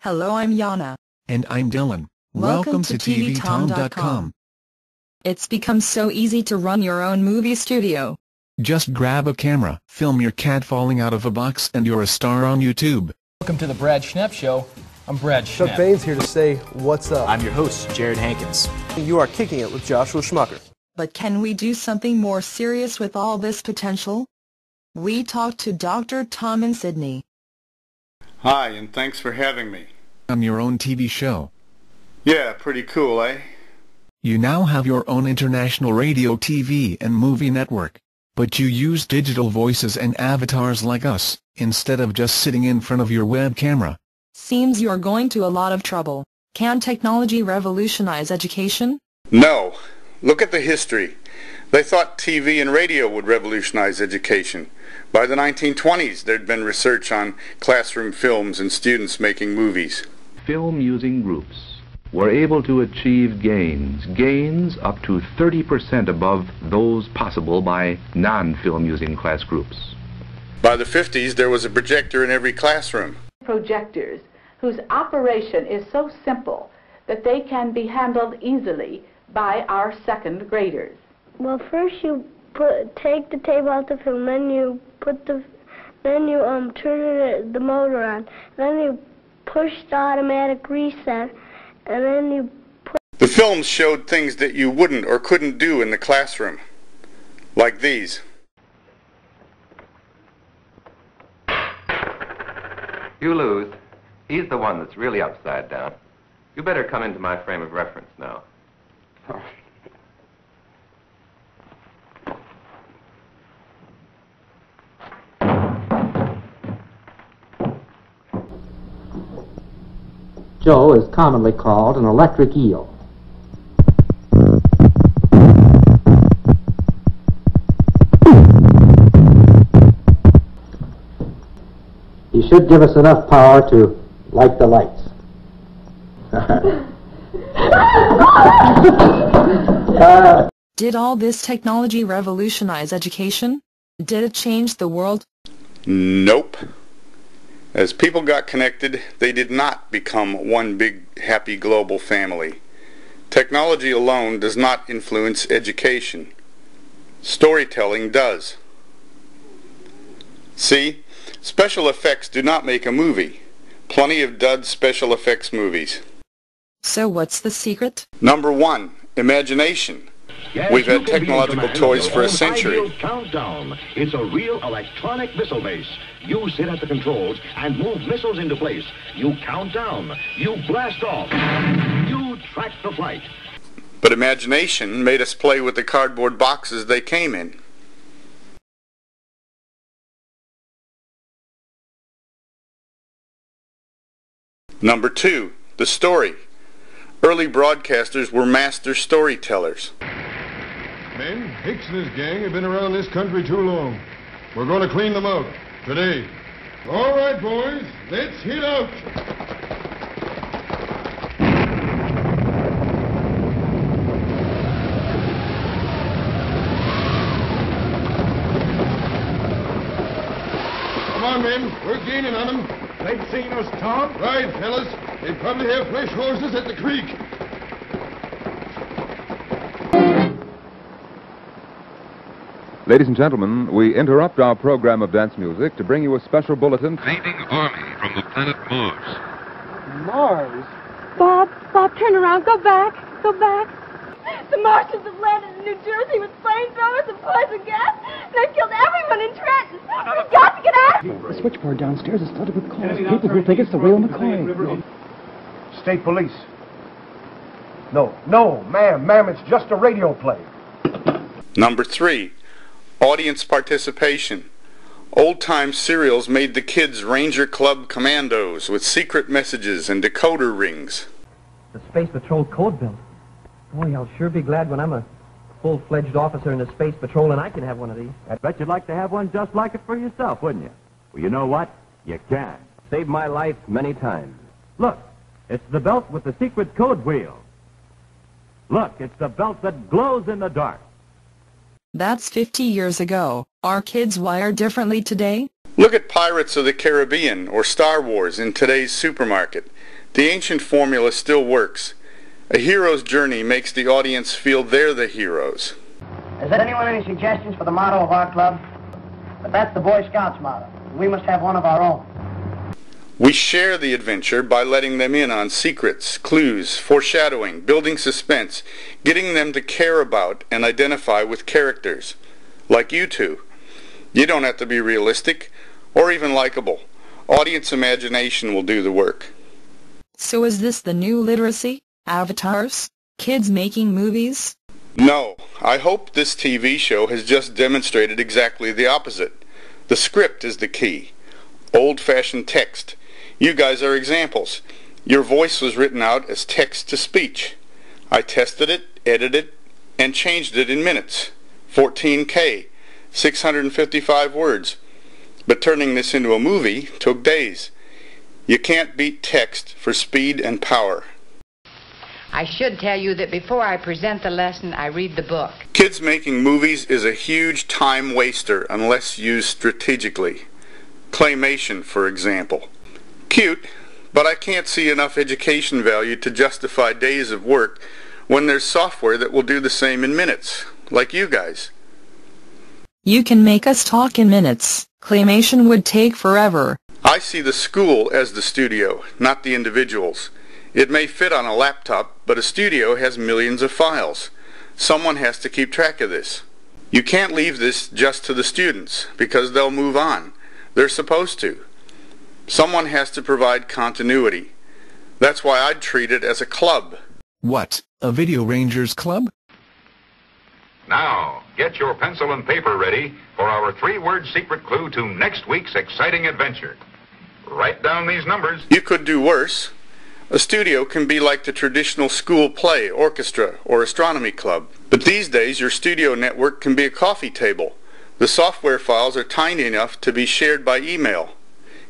Hello, I'm Yana. And I'm Dylan. Welcome to tvtom.com. It's become so easy to run your own movie studio. Just grab a camera, film your cat falling out of a box, and you're a star on YouTube. Welcome to the Brad Schnepp Show. I'm Brad Schnepp. Chuck Baines here to say what's up. I'm your host, Jared Hankins. You are kicking it with Joshua Schmucker. But can we do something more serious with all this potential? We talked to Dr. Tom in Sydney. Hi, and thanks for having me. On your own TV show. Yeah, pretty cool, eh? You now have your own international radio, TV, and movie network. But you use digital voices and avatars like us, instead of just sitting in front of your web camera. Seems you're going to a lot of trouble. Can technology revolutionize education? No. Look at the history. They thought TV and radio would revolutionize education. By the 1920s, there'd been research on classroom films and students making movies. Film-using groups were able to achieve gains up to 30% above those possible by non-film-using class groups. By the 50s, there was a projector in every classroom. Projectors whose operation is so simple that they can be handled easily by our second graders. Well, first you take the tape out the film, then you turn the motor on, then you push the automatic reset, and then you The films showed things that you wouldn't or couldn't do in the classroom, like these. You lose. He's the one that's really upside down. You better come into my frame of reference now. Joe is commonly called an electric eel. He should give us enough power to light the lights. Did all this technology revolutionize education? Did it change the world? Nope. As people got connected, they did not become one big, happy global family. Technology alone does not influence education. Storytelling does. See, special effects do not make a movie. Plenty of dud special effects movies. So what's the secret? Number one, imagination. Yes, we've had technological toys for a century. Countdown. It's a real electronic missile base. You sit at the controls and move missiles into place. You count down. You blast off. You track the flight. But imagination made us play with the cardboard boxes they came in. Number two, the story. Early broadcasters were master storytellers. Men, Hicks and his gang have been around this country too long. We're going to clean them out today. All right, boys, let's hit out. Come on, men, we're gaining on them. They've seen us, Tom. Right, fellas. They probably have fresh horses at the creek. Ladies and gentlemen, we interrupt our program of dance music to bring you a special bulletin. Invading army from the planet Mars. Mars? Bob, turn around. Go back. The Martians have landed in New Jersey with flamethrowers and poison gas. They've killed everyone in Trenton. We've got to get out. The switchboard downstairs is flooded with calls. People who think it's the real McCoy. State police. No, ma'am, it's just a radio play. Number three, audience participation. Old-time serials made the kids Ranger Club commandos with secret messages and decoder rings. The Space Patrol code bill. Boy, I'll sure be glad when I'm a full-fledged officer in the Space Patrol and I can have one of these. I bet you'd like to have one just like it for yourself, wouldn't you? Well, you know what? You can. Saved my life many times. Look, it's the belt with the secret code wheel. Look, it's the belt that glows in the dark. That's 50 years ago. Are kids wired differently today? Look at Pirates of the Caribbean or Star Wars in today's supermarket. The ancient formula still works. A hero's journey makes the audience feel they're the heroes. Has anyone any suggestions for the motto of our club? But that's the Boy Scouts motto. We must have one of our own. We share the adventure by letting them in on secrets, clues, foreshadowing, building suspense, getting them to care about and identify with characters. Like you two. You don't have to be realistic or even likable. Audience imagination will do the work. So is this the new literacy? Avatars? Kids making movies? No, I hope this TV show has just demonstrated exactly the opposite. The script is the key. Old-fashioned text. You guys are examples. Your voice was written out as text-to-speech. I tested it, edited it, and changed it in minutes. 14K, 655 words. But turning this into a movie took days. You can't beat text for speed and power. I should tell you that before I present the lesson, I read the book. Kids making movies is a huge time waster unless used strategically. Claymation, for example. Cute, but I can't see enough education value to justify days of work when there's software that will do the same in minutes, like you guys. You can make us talk in minutes. Claymation would take forever. I see the school as the studio, not the individuals. It may fit on a laptop, but a studio has millions of files. Someone has to keep track of this. You can't leave this just to the students, because they'll move on. They're supposed to. Someone has to provide continuity. That's why I'd treat it as a club. What, a Video Rangers club? Now, get your pencil and paper ready for our 3-word secret clue to next week's exciting adventure. Write down these numbers. You could do worse. A studio can be like the traditional school play, orchestra, or astronomy club. But these days, your studio network can be a coffee table. The software files are tiny enough to be shared by email.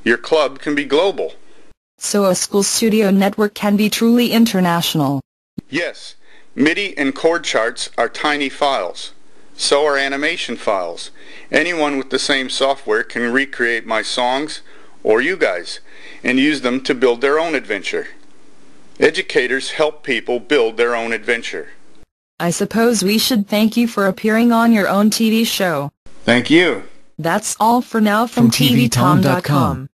Your club can be global. So a school studio network can be truly international. Yes, MIDI and chord charts are tiny files. So are animation files. Anyone with the same software can recreate my songs, or you guys, and use them to build their own adventure. Educators help people build their own adventure. I suppose we should thank you for appearing on your own TV show. Thank you. That's all for now from TVTom.com.